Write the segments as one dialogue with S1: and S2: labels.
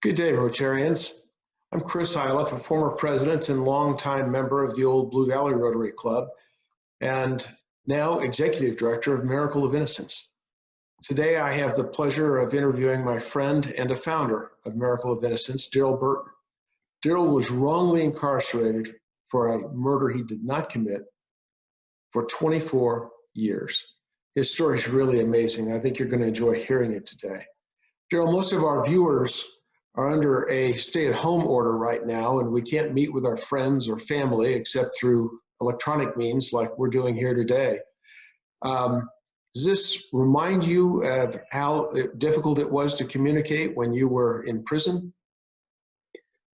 S1: Good day, Rotarians. I'm Chris Iliff, a former president and longtime member of the old Blue Valley Rotary Club, and now executive director of Miracle of Innocence. Today, I have the pleasure of interviewing my friend and a founder of Miracle of Innocence, Daryl Burton. Daryl was wrongly incarcerated for a murder he did not commit for 24 years. His story is really amazing. I think you're going to enjoy hearing it today. Daryl, most of our viewers are under a stay-at-home order right now, and we can't meet with our friends or family except through electronic means like we're doing here today. Does this remind you of how difficult it was to communicate when you were in prison?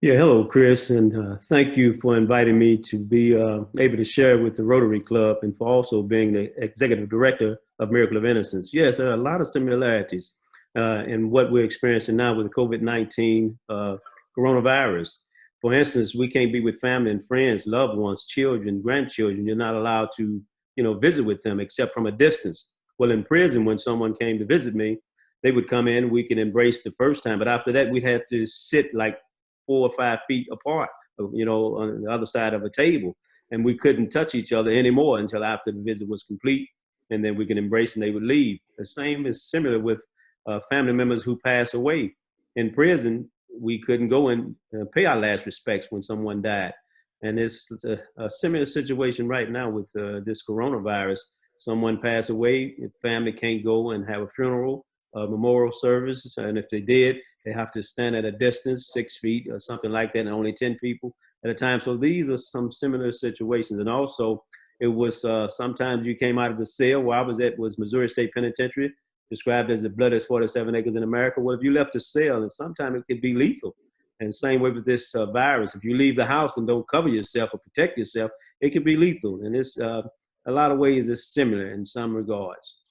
S2: Yeah, hello, Chris, and thank you for inviting me to be able to share with the Rotary Club and for also being the executive director of Miracle of Innocence. Yes, there are a lot of similarities in what we're experiencing now with the COVID-19 coronavirus. For instance, we can't be with family and friends, loved ones, children, grandchildren. You're not allowed to, visit with them except from a distance. Well, in prison, when someone came to visit me, they would come in, we could embrace the first time, but after that, we'd have to sit like 4 or 5 feet apart, on the other side of a table. And we couldn't touch each other anymore until after the visit was complete. And then we could embrace and they would leave. The same is similar with family members who pass away. In prison, we couldn't go and pay our last respects when someone died. And it's a similar situation right now with this coronavirus. Someone passed away, the family can't go and have a funeral, a memorial service. And if they did, they have to stand at a distance, 6 feet or something like that, and only 10 people at a time. So these are some similar situations. And also, it was sometimes you came out of the cell. Where I was at was Missouri State Penitentiary, described as the bloodiest 47 acres in America. Well, if you left the cell, and sometimes it could be lethal. And same way with this virus. If you leave the house and don't cover yourself or protect yourself, it can be lethal. And it's a lot of ways it's similar in some regards.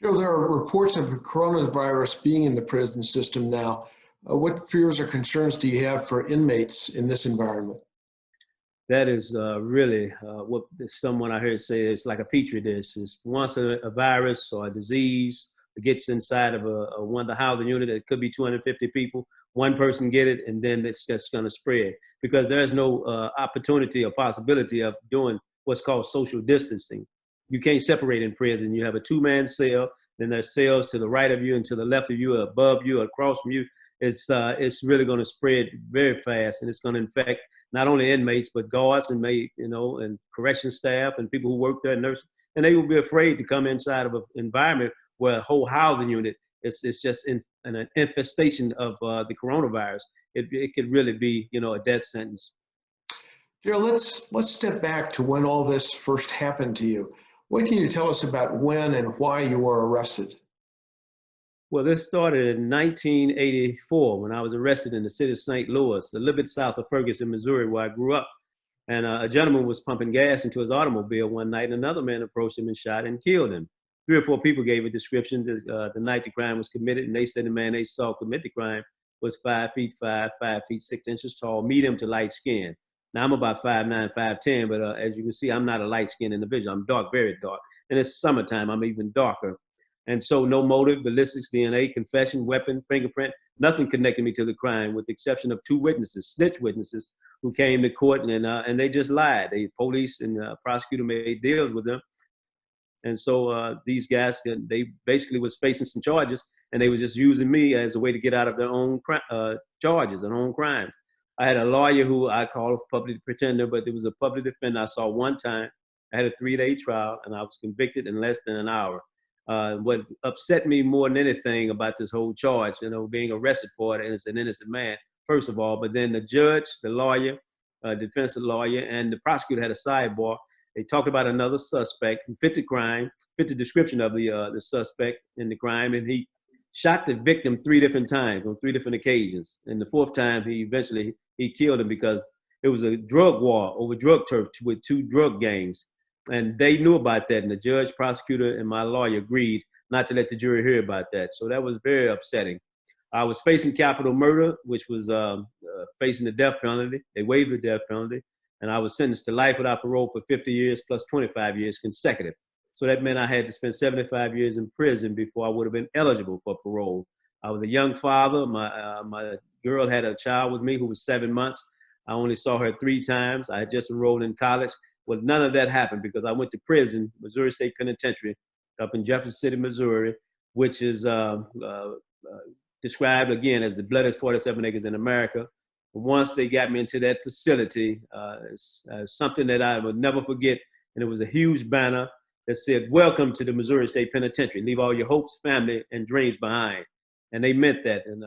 S1: There are reports of coronavirus being in the prison system now. What fears or concerns do you have for inmates in this environment?
S2: That is really what someone I heard say, it's like a petri dish. It's once a virus or a disease gets inside of the housing unit, it could be 250 people. One person get it, and then it's just going to spread because there's no opportunity or possibility of doing what's called social distancing. You can't separate in prison. You have a 2-man cell, then there's cells to the right of you and to the left of you, or above you, or across from you. It's really going to spread very fast, and it's going to infect not only inmates but guards and and correction staff and people who work there, nurses, and they will be afraid to come inside of an environment where a whole housing unit is just in an infestation of the coronavirus. It could really be a death sentence.
S1: Daryl, let's step back to when all this first happened to you. What can you tell us about when and why you were arrested?
S2: Well, this started in 1984 when I was arrested in the city of St. Louis, a little bit south of Ferguson, Missouri, where I grew up. And a gentleman was pumping gas into his automobile one night, and another man approached him and shot and killed him. 3 or 4 people gave a description the night the crime was committed, and they said the man they saw commit the crime was 5 feet 5, 5 feet 6 inches tall, medium to light skin. Now I'm about 5'9", 5'10", but as you can see, I'm not a light-skinned individual. I'm dark, very dark. And it's summertime, I'm even darker. And so no motive, ballistics, DNA, confession, weapon, fingerprint, nothing connected me to the crime with the exception of 2 witnesses, snitch witnesses, who came to court and they just lied. The police and prosecutor made deals with them. And so these guys, they basically was facing some charges, and they was just using me as a way to get out of their own charges and own crimes. I had a lawyer who I call a public pretender, but it was a public defender I saw one time. I had a 3-day trial, and I was convicted in less than an hour. What upset me more than anything about this whole charge, being arrested for it as an innocent man, first of all, but then the judge, the lawyer, defensive lawyer, and the prosecutor had a sidebar. They talked about another suspect who fit the crime, fit the description of the suspect in the crime, and he shot the victim 3 different times on 3 different occasions. And the 4th time, he killed him because it was a drug war over drug turf with 2 drug gangs. And they knew about that, and the judge, prosecutor, and my lawyer agreed not to let the jury hear about that. So that was very upsetting. I was facing capital murder, which was facing the death penalty. They waived the death penalty, and I was sentenced to life without parole for 50 years plus 25 years consecutive. So that meant I had to spend 75 years in prison before I would have been eligible for parole. I was a young father. My girl had a child with me who was 7 months. I only saw her 3 times. I had just enrolled in college. Well, none of that happened because I went to prison, Missouri State Penitentiary, up in Jefferson City, Missouri, which is described again as the bloodiest 47 acres in America. Once they got me into that facility, it's something that I would never forget. And it was a huge banner that said, "Welcome to the Missouri State Penitentiary. Leave all your hopes, family, and dreams behind." And they meant that. And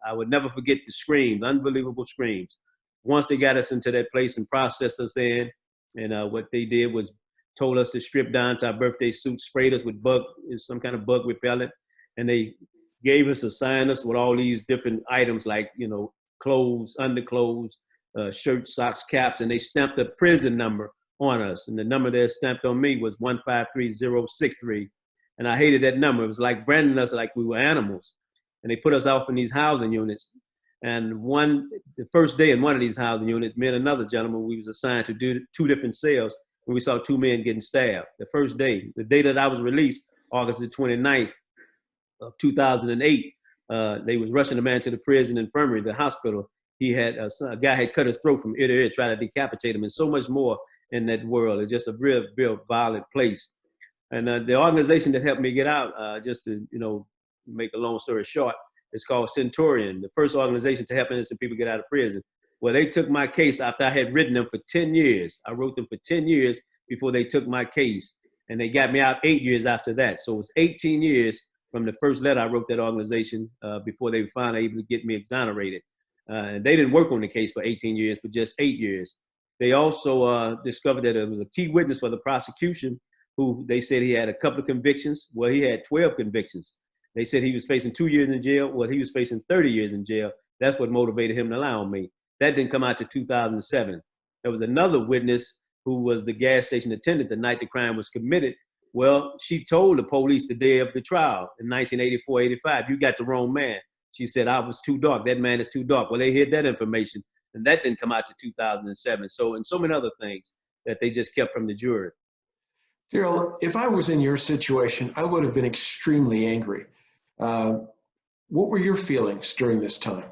S2: I would never forget the screams, unbelievable screams. Once they got us into that place and processed us in, and what they did was told us to strip down to our birthday suits, sprayed us with some kind of bug repellent, and they gave us, assigned us with all these different items like, clothes, underclothes, shirts, socks, caps, and they stamped a prison number on us. And the number that stamped on me was 153-063. And I hated that number. It was like branding us like we were animals. And they put us off in these housing units. And the first day in one of these housing units, me and another gentleman, we was assigned to do 2 different cells, and we saw 2 men getting stabbed. The first day, the day that I was released, August the 29th of 2008, they was rushing a man to the prison infirmary, the hospital. He had a guy had cut his throat from ear to ear, tried to decapitate him, and so much more in that world. It's just a real, real violent place. And the organization that helped me get out, just to make a long story short, it's called Centurion, the first organization to help innocent people get out of prison. Well, they took my case after I had written them for 10 years. I wrote them for 10 years before they took my case, and they got me out 8 years after that. So it was 18 years from the first letter I wrote that organization before they were finally able to get me exonerated. And they didn't work on the case for 18 years, but just 8 years. They also discovered that it was a key witness for the prosecution who they said he had a couple of convictions. Well, he had 12 convictions. They said he was facing 2 years in jail. Well, he was facing 30 years in jail. That's what motivated him to lie on me. That didn't come out to 2007. There was another witness who was the gas station attendant the night the crime was committed. Well, she told the police the day of the trial in 1984-85, "You got the wrong man." She said, "I was too dark. That man is too dark." Well, they hid that information, and that didn't come out to 2007. So, and so many other things that they just kept from the jury.
S1: Daryl, if I was in your situation, I would have been extremely angry. What were your feelings during this time?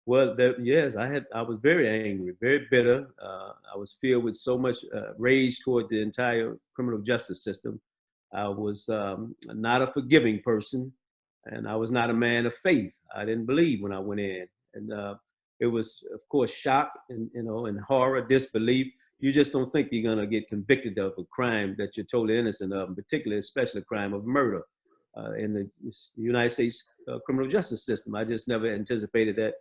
S2: Well, yes, I was very angry, very bitter. I was filled with so much rage toward the entire criminal justice system. I was not a forgiving person, and I was not a man of faith. I didn't believe when I went in, and it was, of course, shock and horror, disbelief. You just don't think you're gonna get convicted of a crime that you're totally innocent of, particularly, especially a crime of murder in the United States criminal justice system. I just never anticipated that.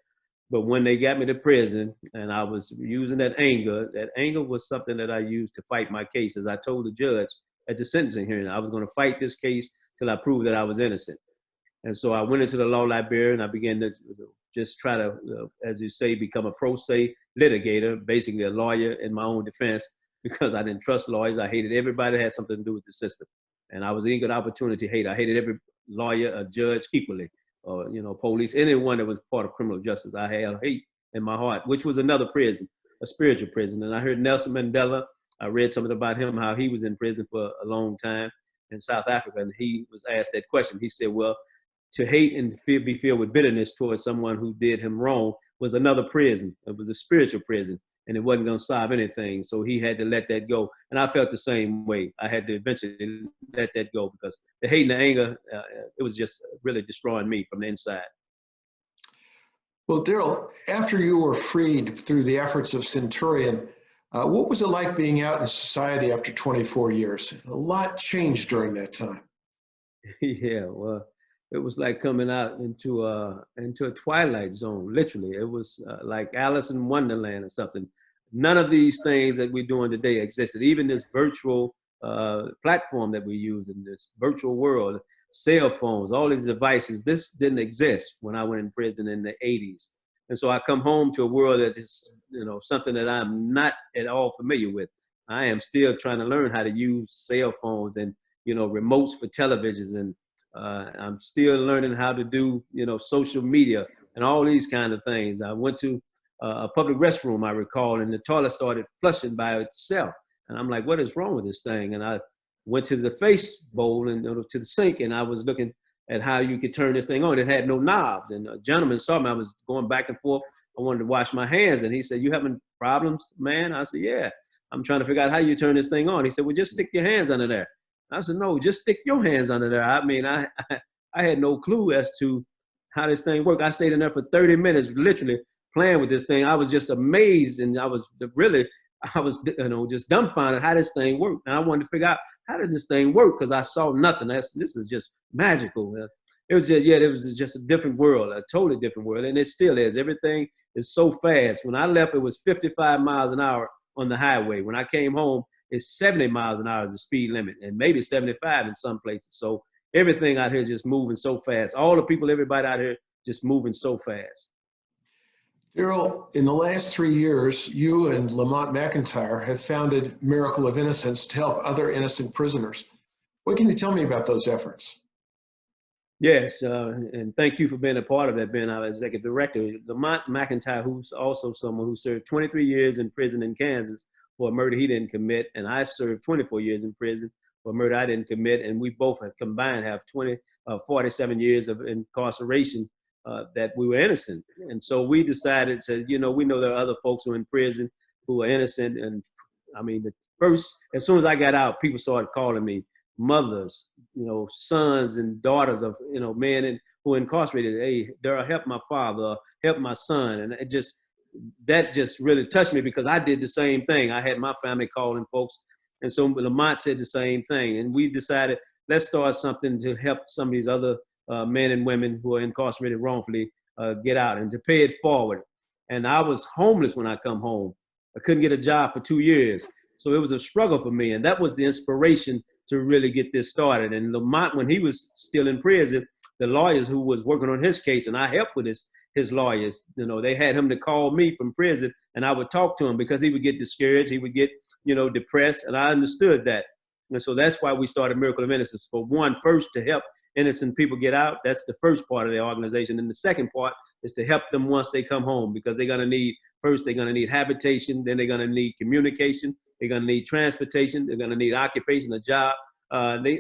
S2: But when they got me to prison and I was using that anger was something that I used to fight my case. As I told the judge at the sentencing hearing, I was going to fight this case till I proved that I was innocent. And so I went into the law library and I began to just try to, as you say, become a pro se litigator, basically a lawyer in my own defense, because I didn't trust lawyers. I hated everybody that had something to do with the system. And I was an equal opportunity hater. I hated every lawyer, a judge equally. Or police, anyone that was part of criminal justice. I had hate in my heart, which was another prison, a spiritual prison. And I heard Nelson Mandela, I read something about him, how he was in prison for a long time in South Africa. And he was asked that question. He said, well, to hate and be filled with bitterness towards someone who did him wrong was another prison. It was a spiritual prison, and it wasn't going to solve anything. So he had to let that go. And I felt the same way. I had to eventually let that go because the hate and the anger, it was just really destroying me from the inside.
S1: Well, Daryl, after you were freed through the efforts of Centurion, what was it like being out in society after 24 years? A lot changed during that time.
S2: Yeah, well, it was like coming out into a twilight zone, literally. It was like Alice in Wonderland or something. None of these things that we're doing today existed. Even this virtual platform that we use in this virtual world, cell phones, all these devices, this didn't exist when I went in prison in the 80s. And so I come home to a world that is, something that I'm not at all familiar with. I am still trying to learn how to use cell phones and, remotes for televisions, and I'm still learning how to do, social media and all these kind of things. I went to a public restroom, I recall, and the toilet started flushing by itself. And I'm like, what is wrong with this thing? And I went to the face bowl and to the sink, and I was looking at how you could turn this thing on. It had no knobs. And a gentleman saw me. I was going back and forth. I wanted to wash my hands. And he said, "You having problems, man?" I said, "Yeah. I'm trying to figure out how you turn this thing on." He said, "Well, just stick your hands under there." I said, "No, just stick your hands under there." I mean, I had no clue as to how this thing worked. I stayed in there for 30 minutes, literally playing with this thing. I was just amazed, and I was just dumbfounded how this thing worked. And I wanted to figure out, how does this thing work? Because I saw nothing. This is just magical. It was just a different world, a totally different world, and it still is. Everything is so fast. When I left, it was 55 miles an hour on the highway. When I came home, it's 70 miles an hour is the speed limit, and maybe 75 in some places. So everything out here is just moving so fast. All the people, everybody out here just moving so fast.
S1: Daryl, in the last 3 years, you and Lamont McIntyre have founded Miracle of Innocence to help other innocent prisoners. What can you tell me about those efforts?
S2: Yes, and thank you for being a part of that, being our executive director. Lamont McIntyre, who's also someone who served 23 years in prison in Kansas for a murder he didn't commit, and I served 24 years in prison for a murder I didn't commit, and we both have combined have 47 years of incarceration that we were innocent. And so we decided to, we know there are other folks who are in prison who are innocent. And I mean, as soon as I got out, people started calling me mothers, sons and daughters of, men who are incarcerated. "Hey, Daryl, help my father, help my son." And that just really touched me, because I did the same thing. I had my family calling folks. And so Lamont said the same thing. And we decided, let's start something to help some of these other men and women who are incarcerated wrongfully get out, and to pay it forward. And I was homeless when I come home. I couldn't get a job for 2 years. So it was a struggle for me. And that was the inspiration to really get this started. And Lamont, when he was still in prison, the lawyers who was working on his case, and I helped with his lawyers, they had him to call me from prison, and I would talk to him, because he would get discouraged, he would get, depressed, and I understood that. And so that's why we started Miracle of Innocence. For one, first, to help innocent people get out. That's the first part of the organization. And the second part is to help them once they come home, because they're going to need, first, they're going to need habitation, then they're going to need communication, they're going to need transportation, they're going to need occupation, a job.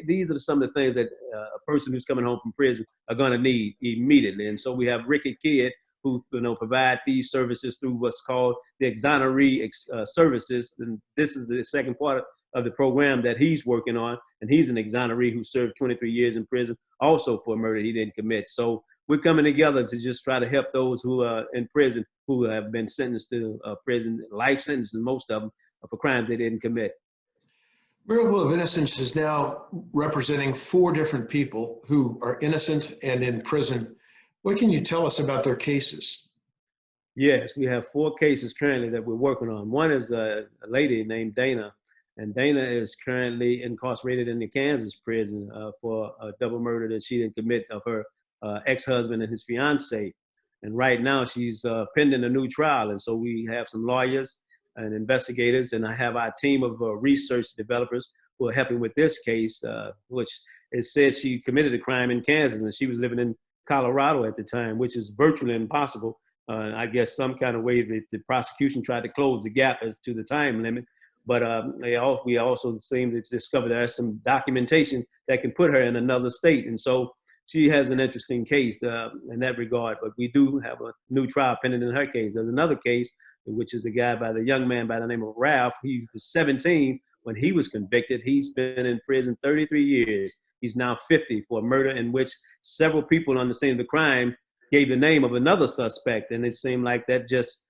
S2: These are some of the things that a person who's coming home from prison are going to need immediately. And so we have Ricky Kidd, who provide these services through what's called the exoneree services. And this is the second part of the program that he's working on. And he's an exoneree who served 23 years in prison, also for a murder he didn't commit. So we're coming together to just try to help those who are in prison, who have been sentenced to prison, life sentences, most of them, for crimes they didn't commit.
S1: Miracle of Innocence is now representing 4 different people who are innocent and in prison. What can you tell us about their cases?
S2: Yes, we have 4 cases currently that we're working on. One is a lady named Dana, and Dana is currently incarcerated in the Kansas prison for a double murder that she didn't commit of her ex-husband and his fiance. And right now she's pending a new trial. And so we have some lawyers and investigators, and I have our team of research developers who are helping with this case, which it says she committed a crime in Kansas, and she was living in Colorado at the time, which is virtually impossible. I guess some kind of way that the prosecution tried to close the gap as to the time limit. But we also seem to discover there's some documentation that can put her in another state. And so she has an interesting case in that regard. But we do have a new trial pending in her case. There's another case, which is a young man by the name of Ralph. He was 17 when he was convicted. He's been in prison 33 years. He's now 50 for a murder in which several people on the scene of the crime gave the name of another suspect. And it seemed like that just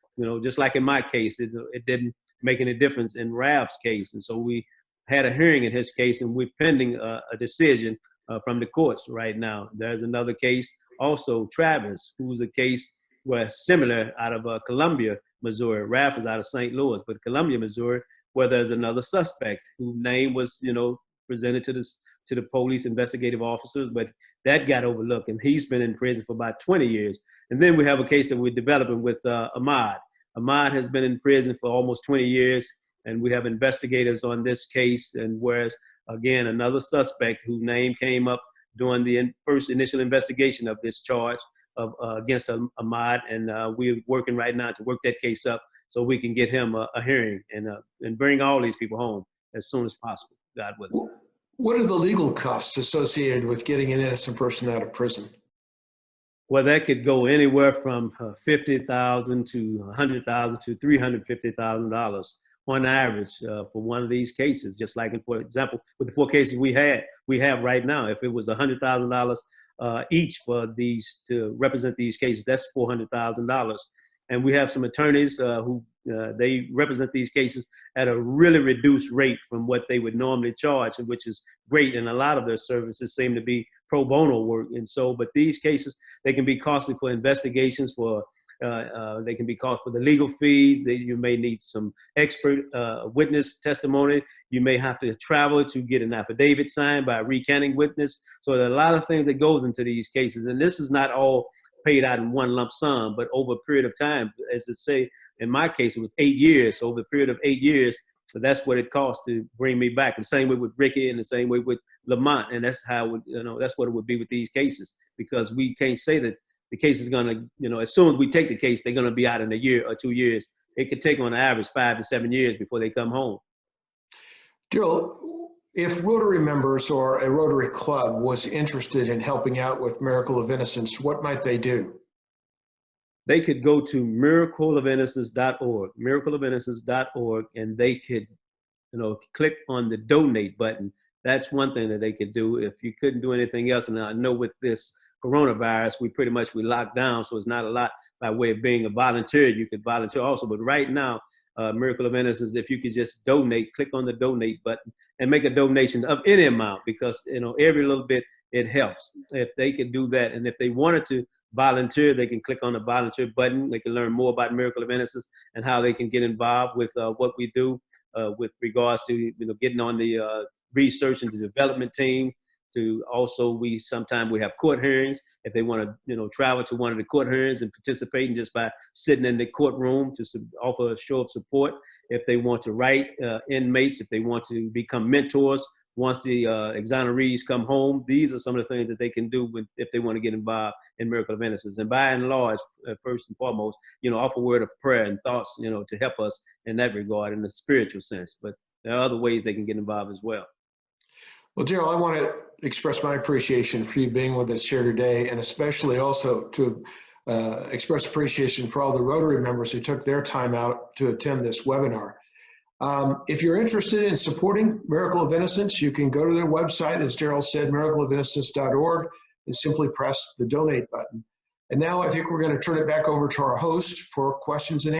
S2: like in my case, it didn't make any difference in Ralph's case. And so we had a hearing in his case, and we're pending a decision from the courts right now. There's another case, also Travis, who's a case where similar out of Columbia, Missouri. Ralph is out of St. Louis, but Columbia, Missouri, where there's another suspect whose name was, presented to the police investigative officers, but that got overlooked, and he's been in prison for about 20 years. And then we have a case that we're developing with Ahmad. Ahmad has been in prison for almost 20 years, and we have investigators on this case. And whereas, again, another suspect whose name came up during the first initial investigation of this charge against Ahmad, and we're working right now to work that case up so we can get him a hearing and bring all these people home as soon as possible, God willing.
S1: What are the legal costs associated with getting an innocent person out of prison?
S2: Well, that could go anywhere from $50,000 to $100,000 to $350,000 on average for one of these cases. Just like, for example, with the 4 cases we have right now, if it was $100,000 each for these to represent these cases, that's $400,000. And we have some attorneys who they represent these cases at a really reduced rate from what they would normally charge, which is great. And a lot of their services seem to be pro bono work. And so, but these cases, they can be costly for investigations, they can be costly for the legal fees. You may need some expert witness testimony. You may have to travel to get an affidavit signed by a recanting witness. So there are a lot of things that goes into these cases. And this is not all paid out in one lump sum, but over a period of time. As I say, in my case, it was 8 years. So over a period of 8 years, so that's what it costs to bring me back. The same way with Ricky and the same way with Lamont. And that's how, that's what it would be with these cases, because we can't say that the case is going to, as soon as we take the case, they're going to be out in a year or 2 years. It could take on average 5 to 7 years before they come home.
S1: Daryl, if Rotary members or a Rotary club was interested in helping out with Miracle of Innocence, what might they do?
S2: They could go to miracleofinnocence.org, miracleofinnocence.org, and they could, click on the donate button. That's one thing that they could do if you couldn't do anything else. And I know with this coronavirus, we locked down, so it's not a lot by way of being a volunteer. You could volunteer also, but right now, Miracle of Innocence, if you could just donate, click on the donate button and make a donation of any amount, because every little bit, it helps. If they could do that, and if they wanted to volunteer, they can click on the volunteer button. They can learn more about Miracle of Innocence and how they can get involved with what we do with regards to getting on the research and the development team. To also, sometimes we have court hearings. If they want to travel to one of the court hearings and participating just by sitting in the courtroom to offer a show of support. If they want to write inmates, if they want to become mentors once the exonerees come home, these are some of the things that they can do if they want to get involved in Miracle of Innocence. And by and large, first and foremost, offer a word of prayer and thoughts, to help us in that regard in the spiritual sense. But there are other ways they can get involved as well.
S1: Well, Daryl, I want to express my appreciation for you being with us here today, and especially also to express appreciation for all the Rotary members who took their time out to attend this webinar. If you're interested in supporting Miracle of Innocence, you can go to their website, as Daryl said, miracleofinnocence.org, and simply press the donate button. And now I think we're going to turn it back over to our host for questions and answers.